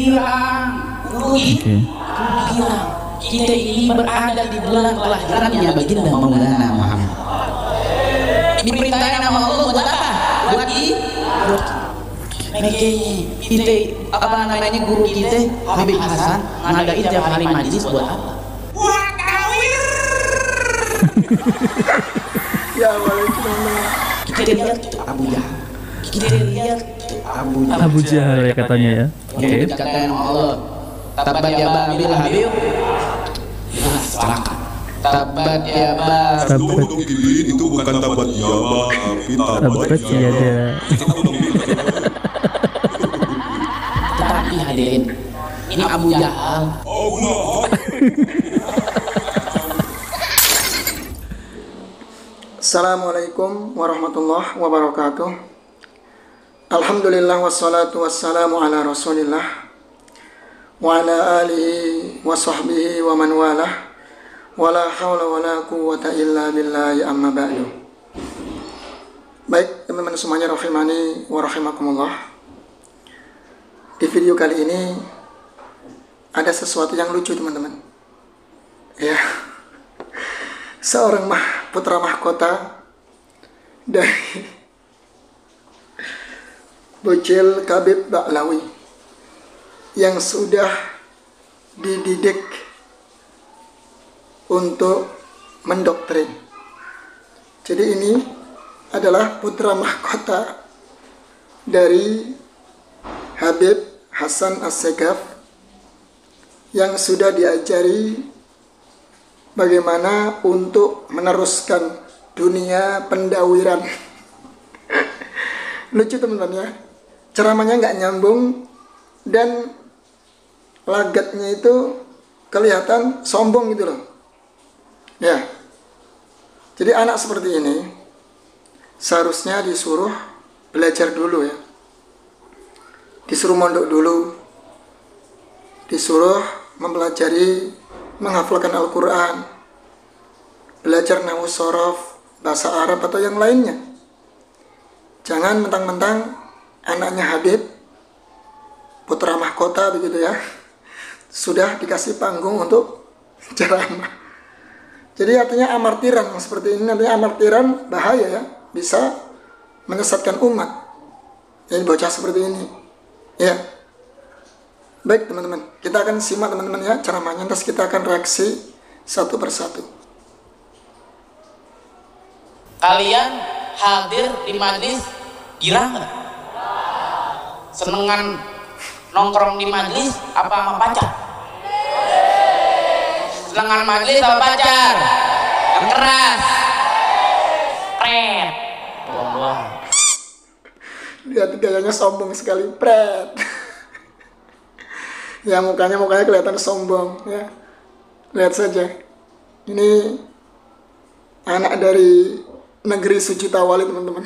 girang, Oke. girang. Kita ini berada di bulan kelahirannya baginda Maulana Muhammad. Diperintahin nama Allah buat apa? Buat makanya kita apa namanya guru kita Habib Hasan ngadain tiap hari majlis buat apa? Buat kawin. Ya waalaikumsalam. Kita lihat itu Abu Jahal. Kita lihat itu Abu Jahal. Abu Jahal ya katanya ya. Oke. Dikatakan nama Allah. Tabat ya Babil Habib. Celaka. Tabat ya Babil. Tabat. Itu bukan tabat ya tapi Tabat ya ada. Tetapi hadirin, ini Abu Jahal. Assalamualaikum warahmatullahi wabarakatuh. Alhamdulillah wassalatu wassalamu ala rasulillah wa ala alihi wa sahbihi wa man walah wala hawla wala quwwata illa billahi amma ba'du. Baik teman-teman semuanya rahimani wa rahimakumullah. Di video kali ini ada sesuatu yang lucu teman-teman. Ya. Seorang putra mahkota dari Bocil Kabib Ba'lawi yang sudah dididik untuk mendoktrin. Jadi ini adalah putra mahkota dari Habib Hasan As-Segaf yang sudah diajari bagaimana untuk meneruskan dunia pendawiran. Lucu teman-teman ya. Ceramahnya nggak nyambung dan lagatnya itu kelihatan sombong gitu loh. Ya. Jadi anak seperti ini seharusnya disuruh belajar dulu ya. Disuruh mondok dulu. Disuruh mempelajari menghafalkan Al-Quran, belajar nahwu shorof, bahasa Arab atau yang lainnya. Jangan mentang-mentang anaknya Habib, putra mahkota begitu ya, sudah dikasih panggung untuk ceramah. Jadi artinya amartiran seperti ini, nantinya amartiran bahaya ya, bisa menyesatkan umat. Jadi bocah seperti ini, ya. Baik teman-teman, kita akan simak teman-teman ya ceramahnya, terus kita akan reaksi satu persatu. Kalian hadir di majlis girang nggak? Senengan nongkrong di majlis apa sama pacar? Senengan majlis sama pacar? Yang keras. Pret. Lihat gayanya sombong sekali, pret. Ya mukanya kelihatan sombong ya. Lihat saja. Ini anak dari negeri Suci Tawali teman-teman.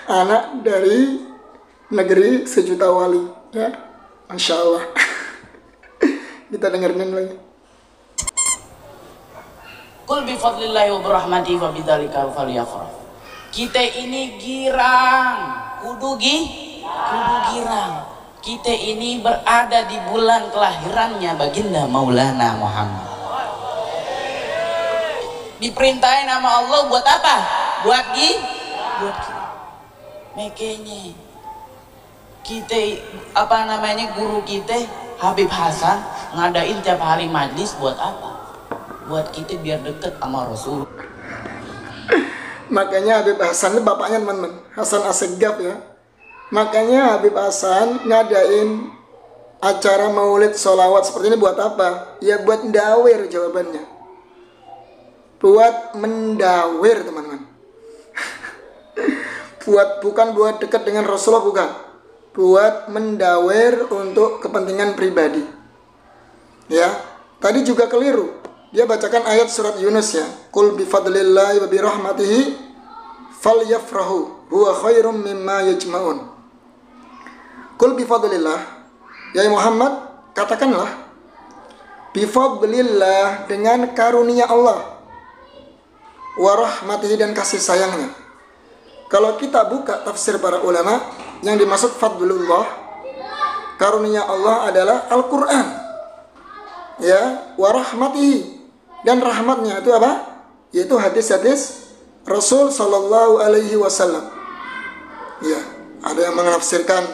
Anak dari negeri Suci Tawali ya. Masya Allah. Kita dengerin lagi. Qul bi fadlillahi wa birahmatihi wa bidzalika falyafrah. Kita ini girang, kudu girang. Kita ini berada di bulan kelahirannya baginda Maulana Muhammad. Diperintahin nama Allah buat apa? Buat makanya kita apa namanya guru kita Habib Hasan ngadain tiap hari majlis buat apa? Buat kita biar deket sama Rasul. Makanya Habib Hasan itu bapaknya teman-teman, Hasan As-Segaf ya. Makanya Habib Hasan ngadain acara maulid sholawat seperti ini buat apa? Ya buat mendawir jawabannya. Buat mendawir teman-teman. Bukan buat dekat dengan Rasulullah, bukan. Buat mendawir untuk kepentingan pribadi. Ya, tadi juga keliru. Dia bacakan ayat surat Yunus ya. Qul bi fadlillahi wa bi rahmatihi falyafrahu huwa khairum mimma yajma'un. Qul bi fadlillah, ya Muhammad, katakanlah bi fadlillah, dengan karunia Allah, wa rahmatihi, dan kasih sayangnya. kalau kita buka tafsir para ulama, yang dimaksud fadlullah, karunia Allah adalah Al-Quran, ya, wa rahmatihi, dan rahmatnya itu apa? Yaitu hadis-hadis Rasul Sallallahu Alaihi Wasallam. Ya, ada yang menafsirkan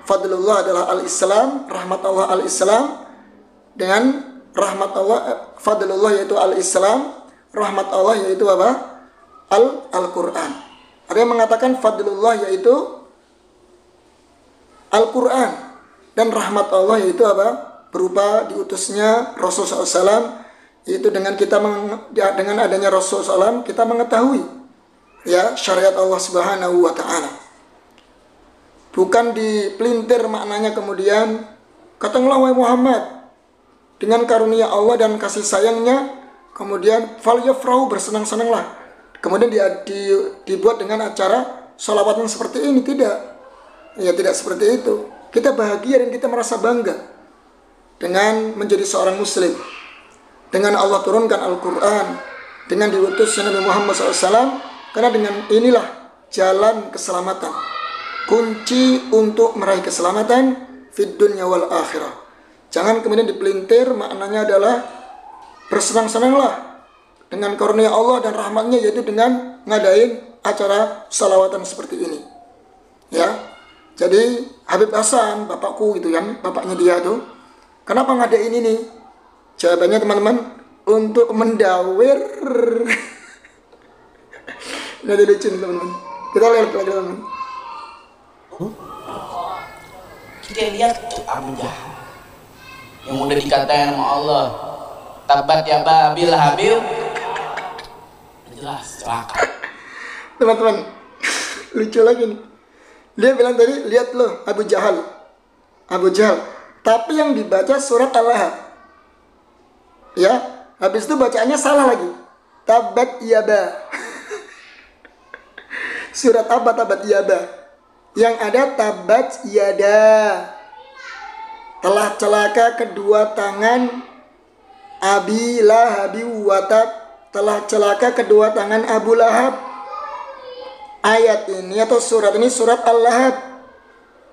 fadlullah adalah al-Islam, rahmat Allah al-Islam, dengan rahmat Allah, fadlullah yaitu al-Islam, rahmat Allah yaitu apa? Al-Quran. Ada yang mengatakan fadlullah yaitu Al-Quran, dan rahmat Allah yaitu apa? Berupa diutusnya Rasul SAW, yaitu dengan dengan adanya Rasul SAW kita mengetahui ya syariat Allah Subhanahu wa taala. Bukan dipelintir maknanya kemudian katakanlah wahai Muhammad, dengan karunia Allah dan kasih sayangnya kemudian falyafrahu, bersenang-senanglah. Kemudian dibuat dengan acara sholawatan seperti ini. Tidak. Ya, tidak seperti itu. Kita bahagia dan kita merasa bangga dengan menjadi seorang muslim, dengan Allah turunkan Al-Quran, dengan diutusnya Nabi Muhammad SAW, karena dengan inilah jalan keselamatan, kunci untuk meraih keselamatan fid dunya wal akhirah. Jangan kemudian dipelintir maknanya adalah bersenang-senanglah dengan karunia Allah dan rahmatnya, yaitu dengan ngadain acara salawatan seperti ini. Ya, jadi Habib Hasan, bapakku gitu kan, bapaknya dia tuh, kenapa ngadain ini? Jawabannya teman-teman, untuk mendawir. Ini lucu teman-teman. Kita lihat lagi teman-teman. Kita lihat tuh Abu Jahal yang udah dikatain sama Allah, tabat ya babil habil, jelas celaka. Teman-teman, lucu lagi nih. Dia bilang tadi, lihat loh Abu Jahal. Tapi yang dibaca surat Al-Lahab. Ya, habis itu bacaannya salah lagi. Tabat yaba. Surat apa tabat yaba? Yang ada tabat yada. Telah celaka kedua tangan Abi Lahabi watab. Telah celaka kedua tangan Abu Lahab. Ayat ini atau surat ini surat Al-Lahab,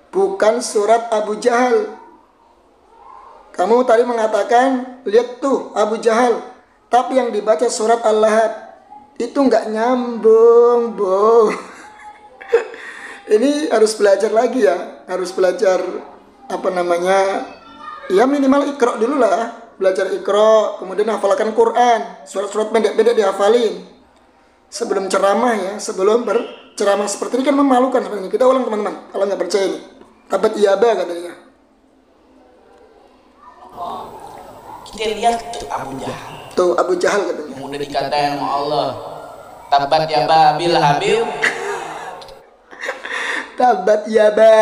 bukan surat Abu Jahal. Kamu tadi mengatakan, lihat tuh Abu Jahal, tapi yang dibaca surat Al-Lahab. Itu nggak nyambung, Bo. Ini harus belajar lagi ya, harus belajar apa namanya, ya minimal Iqra dulu lah. Belajar Iqra, kemudian hafalkan Quran, surat-surat pendek-pendek dihafalin. Sebelum ceramah ya, sebelum berceramah seperti ini kan memalukan seperti ini. Kita ulang teman-teman, kalau nggak percaya ini. Tabat yaba katanya. Kita lihat tuh Abu Jahal. Tuh Abu Jahal katanya. Yang udah dikatain sama Allah, tabat ya babil habil. Tabat yaba.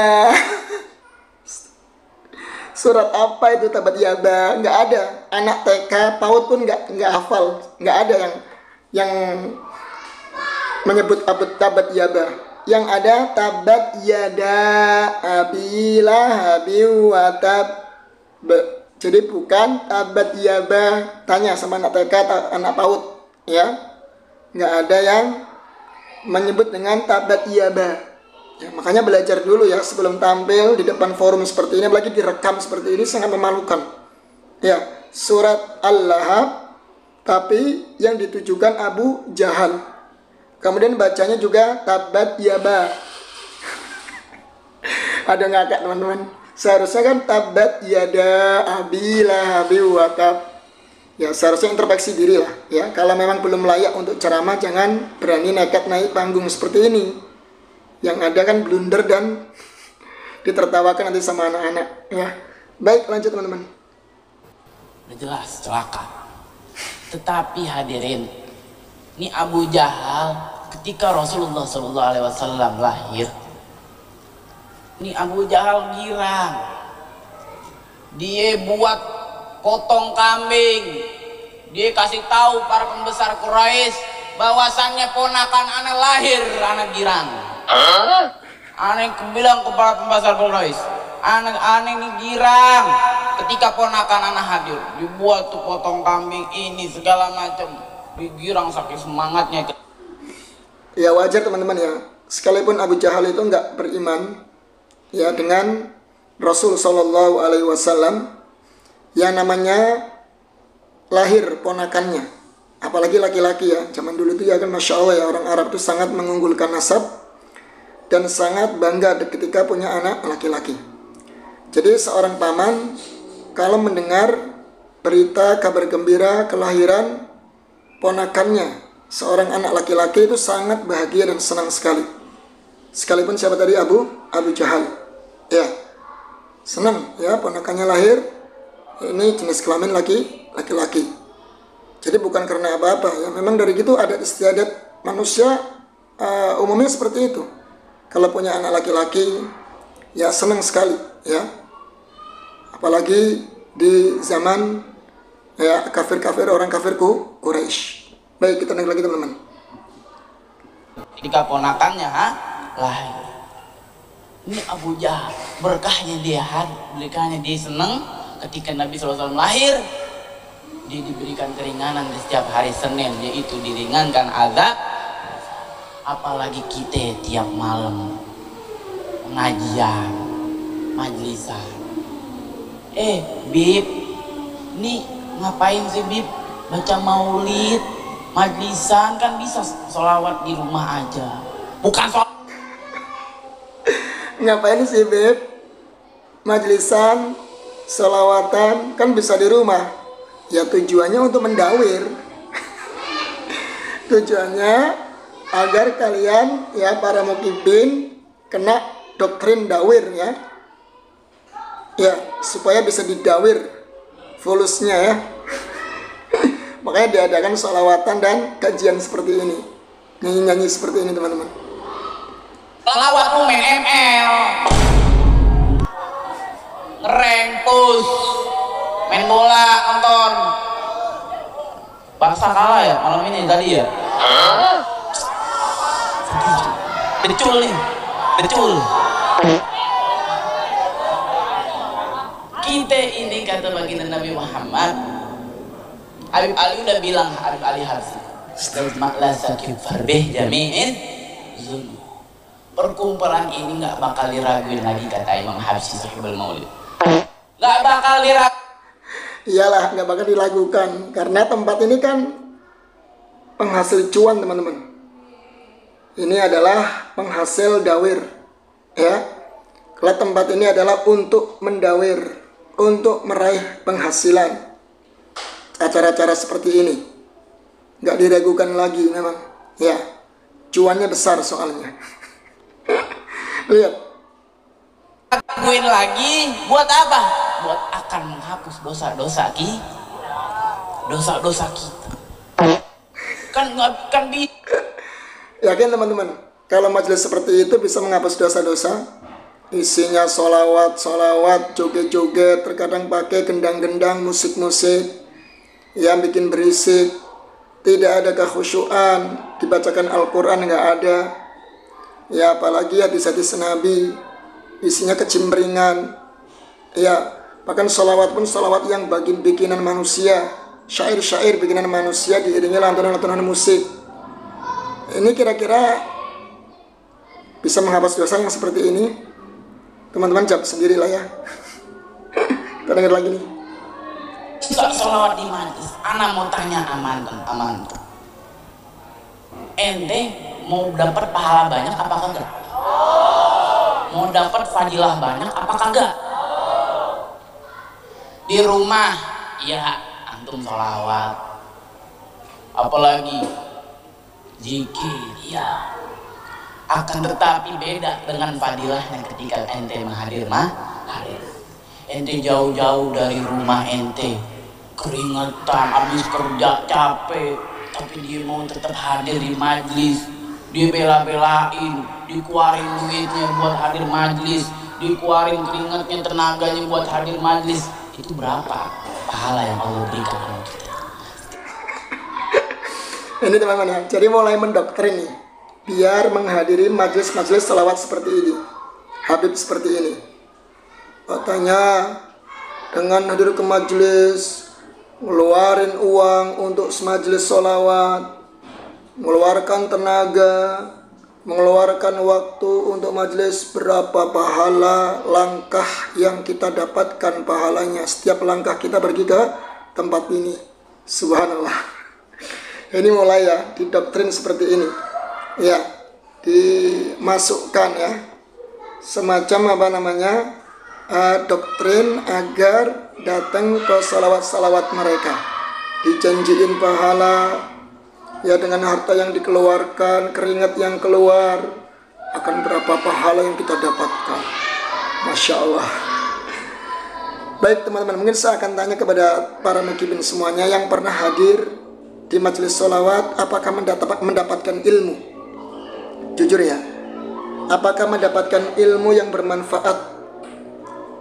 Surat apa itu tabat yaba? Nggak ada. Anak TK, PAUD pun nggak hafal. Nggak ada yang menyebut tabat yaba. Yang ada tabat yada abila habi watab. Jadi bukan tabat yaba. Tanya sama anak TK, anak PAUD, ya. Nggak ada yang menyebut dengan tabat yaba. Ya, makanya belajar dulu ya sebelum tampil di depan forum seperti ini, apalagi direkam seperti ini, sangat memalukan. Ya, surat Al-Lahab tapi yang ditujukan Abu Jahal. Kemudian bacanya juga tabat yaba. Ada ngakak teman-teman. Seharusnya kan tabat yada abila habi watab. Ya, seharusnya introspeksi diri lah ya. Kalau memang belum layak untuk ceramah, jangan berani nekat naik panggung seperti ini. Yang ada kan blunder dan ditertawakan nanti sama anak-anak ya. Baik, lanjut teman-teman. Udah jelas celaka. Tetapi hadirin, ini Abu Jahal ketika Rasulullah SAW lahir, ini Abu Jahal girang. Dia buat potong kambing. Dia kasih tahu para pembesar Quraisy bahwasannya ponakan anak lahir, anak girang. Aneh bilang kepada pembesar Quraisy, anak ini girang. Ketika ponakan anak hadir, dibuat tuh potong kambing ini segala macam. Digirang saking semangatnya. Ya wajar teman-teman ya. sekalipun Abu Jahal itu nggak beriman ya dengan Rasul Shallallahu Alaihi Wasallam, yang namanya lahir ponakannya, apalagi laki-laki ya. Zaman dulu itu ya kan, masya Allah ya, orang Arab itu sangat mengunggulkan nasab dan sangat bangga ketika punya anak laki-laki. Jadi seorang paman kalau mendengar berita kabar gembira kelahiran ponakannya, seorang anak laki-laki, itu sangat bahagia dan senang sekali. Sekalipun siapa tadi, Abu Jahal ya, senang ya ponakannya lahir, ini jenis kelamin laki-laki. Jadi bukan karena apa-apa ya, memang dari gitu adat istiadat manusia umumnya seperti itu. Kalau punya anak laki-laki ya senang sekali ya, apalagi di zaman ya kafir-kafir, orang kafirku Quraisy. Baik, kita lanjut lagi teman-teman. Ketika ponakannya lahir, ini Abu Jahal, berkahnya dia senang ketika Nabi SAW lahir. Dia diberikan keringanan di setiap hari Senin, yaitu diringankan azab. Apalagi kita tiap malam pengajian, majlisan. Bib, nih ngapain sih Bib baca maulid, majlisan? Kan bisa sholawat di rumah aja. Bukan Ngapain sih Beb majlisan, sholawatan? Kan bisa di rumah. Ya tujuannya untuk mendawir. Tujuannya agar kalian ya para mukibin kena doktrin dawir ya. Ya, supaya bisa didawir fulusnya ya. Makanya diadakan sholawatan dan kajian seperti ini, nyanyi-nyanyi seperti ini teman-teman. Selawat lu main ML, ngereng, push, main bola, nonton. Barca kalah ya malam ini tadi ya. Becul nih, becul. Kita ini kata baginda Nabi Muhammad, Habib Ali udah bilang, Habib Ali Harsi, "Istama'la sakib farbih jami'in zulm." Perkumpulan ini nggak bakal diraguin lagi, kata Imam Habsyi Sahibul Maulid. Nggak bakal diraguin. Iyalah, nggak bakal dilakukan karena tempat ini kan penghasil cuan teman-teman. Ini adalah penghasil dawir ya. Kalau tempat ini adalah untuk mendawir, untuk meraih penghasilan. Acara-acara seperti ini nggak diragukan lagi memang ya, cuannya besar soalnya. Lihat, Lakuin lagi buat apa? Buat akan menghapus dosa-dosa kita. Kan yakin teman-teman, kalau majelis seperti itu bisa menghapus dosa-dosa? Isinya solawat, joget-joget, terkadang pakai gendang-gendang, musik-musik yang bikin berisik, tidak ada kekhusyuan, dibacakan Al-Quran nggak ada ya, apalagi hadis-hadis Nabi isinya kecimbringan ya. Bahkan solawat pun solawat yang bikinan manusia, syair-syair bikinan manusia diiringi lantunan-lantunan musik. Ini kira-kira bisa menghapus dosa yang seperti ini? Teman-teman jawab sendirilah ya. Kita dengar lagi nih. Enggak sholawat di majlis. Ana mau tanya aman. Ente mau dapat pahala banyak apa kagak? Mau dapat fadilah banyak apa kagak? Di rumah ya antum sholawat, apalagi zikir ya. Akan tetapi beda dengan fadilahnya ketika ente hadir. Ente jauh-jauh dari rumah ente, keringetan, habis kerja capek, tapi dia mau tetap hadir di majlis. Dia bela-belain, dikeluarin duitnya buat hadir majlis, dikeluarin keringatnya, tenaganya buat hadir majlis. Itu berapa pahala yang Allah berikan kepada kita? Ini teman-teman ya, jadi mulai mendoktrin nih, biar menghadiri majelis-majelis salawat seperti ini, Habib seperti ini. Katanya dengan hadir ke majelis, ngeluarin uang untuk majelis salawat, mengeluarkan tenaga, mengeluarkan waktu untuk majelis, berapa pahala langkah yang kita dapatkan pahalanya setiap langkah kita pergi ke tempat ini. Subhanallah. Ini mulai ya didoktrin seperti ini ya, dimasukkan ya semacam doktrin agar datang ke salawat-salawat mereka, dijanjiin pahala ya, dengan harta yang dikeluarkan, keringat yang keluar, akan berapa pahala yang kita dapatkan. Masya Allah. Baik teman-teman, mungkin saya akan tanya kepada para mukibin semuanya yang pernah hadir di majelis sholawat, apakah mendapatkan ilmu? Jujur ya, apakah mendapatkan ilmu yang bermanfaat,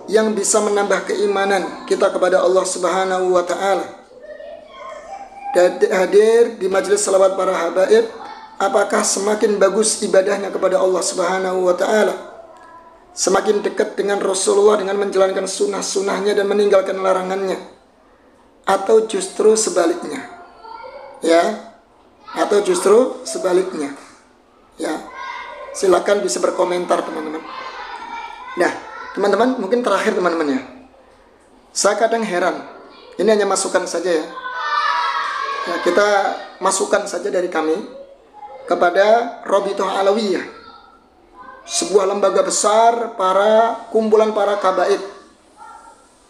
yang bisa menambah keimanan kita kepada Allah Subhanahu wa Ta'ala? Hadir di majelis salawat para habaib, apakah semakin bagus ibadahnya kepada Allah Subhanahu wa Ta'ala, semakin dekat dengan Rasulullah dengan menjalankan sunnah-sunnahnya dan meninggalkan larangannya, atau justru sebaliknya ya, atau justru sebaliknya ya? Silakan bisa berkomentar teman-teman. Nah teman-teman, mungkin terakhir teman-teman ya, saya kadang heran, ini hanya masukan saja ya, kita masukkan saja dari kami kepada Rabithah Alawiyah, sebuah lembaga besar para kumpulan para kabaib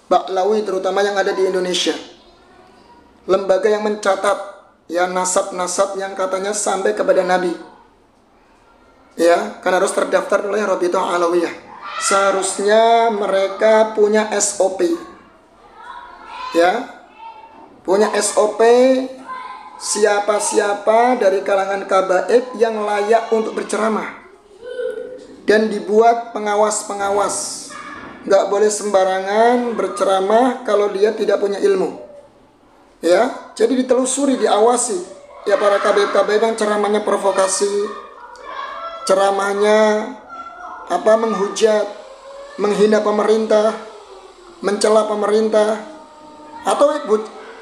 Baklawi terutama yang ada di Indonesia. Lembaga yang mencatat ya nasab-nasab yang katanya sampai kepada Nabi ya, karena harus terdaftar oleh Rabithah Alawiyah. Seharusnya mereka punya SOP ya, punya SOP siapa-siapa dari kalangan kabaib yang layak untuk berceramah, dan dibuat pengawas-pengawas. Nggak boleh sembarangan berceramah kalau dia tidak punya ilmu ya. Jadi ditelusuri, diawasi ya para kabaib-kabaib yang ceramahnya provokasi, ceramahnya menghujat, menghina pemerintah, mencela pemerintah, atau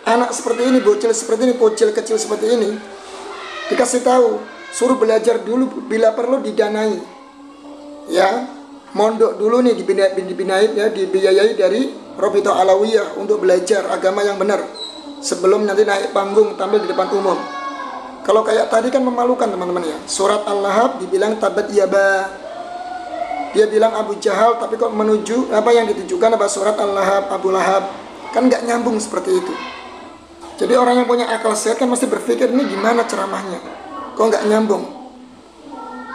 anak seperti ini, bocil seperti ini, bocil kecil seperti ini, dikasih tahu, suruh belajar dulu, bila perlu didanai ya, mondok dulu nih, dibinai ya, dibiayai dari Rabithah Alawiyah untuk belajar agama yang benar sebelum nanti naik panggung tampil di depan umum. Kalau kayak tadi kan memalukan teman-teman ya, surat Al-Lahab dibilang tabat yaba, dia bilang Abu Jahal, tapi kok menuju yang ditujukan surat Al-Lahab, Abu Lahab, kan nggak nyambung seperti itu. Jadi orang yang punya akal sehat kan mesti berpikir, ini gimana ceramahnya, kok nggak nyambung.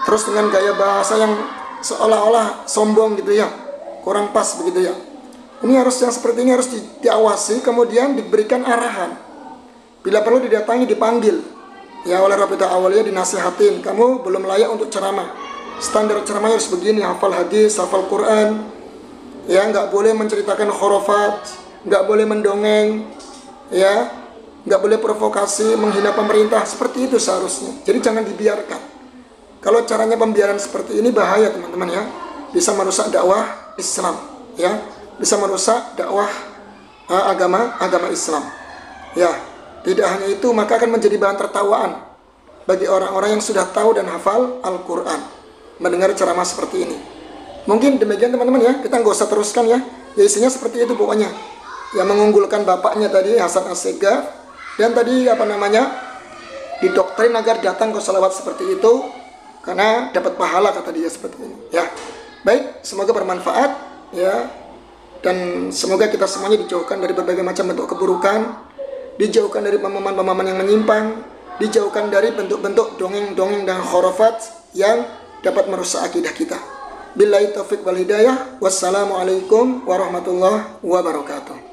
Terus dengan gaya bahasa yang seolah-olah sombong gitu ya, kurang pas begitu ya. Ini harus, yang seperti ini harus diawasi, kemudian diberikan arahan. Bila perlu didatangi, dipanggil ya oleh Rabithah Alawiyah, dinasihatin, kamu belum layak untuk ceramah, standar ceramahnya harus begini, hafal hadis, hafal Quran ya, nggak boleh menceritakan khurafat, nggak boleh mendongeng ya, nggak boleh provokasi, menghina pemerintah, seperti itu seharusnya. Jadi jangan dibiarkan. Kalau caranya pembiaran seperti ini bahaya teman-teman ya, bisa merusak dakwah Islam ya, bisa merusak dakwah agama Islam ya. Tidak hanya itu, maka akan menjadi bahan tertawaan bagi orang-orang yang sudah tahu dan hafal Al-Quran mendengar ceramah seperti ini. Mungkin demikian teman-teman ya, kita nggak usah teruskan ya, isinya seperti itu pokoknya. Yang mengunggulkan bapaknya tadi Hasan Assegaf, dan tadi didoktrin agar datang ke salawat seperti itu karena dapat pahala, kata dia seperti ini ya. Baik, semoga bermanfaat ya, dan semoga kita semuanya dijauhkan dari berbagai macam bentuk keburukan, dijauhkan dari pemahaman-pemahaman yang menyimpang, dijauhkan dari bentuk-bentuk dongeng-dongeng dan khurafat yang dapat merusak akidah kita. Billahi taufiq wal hidayah. Wassalamualaikum warahmatullahi wabarakatuh.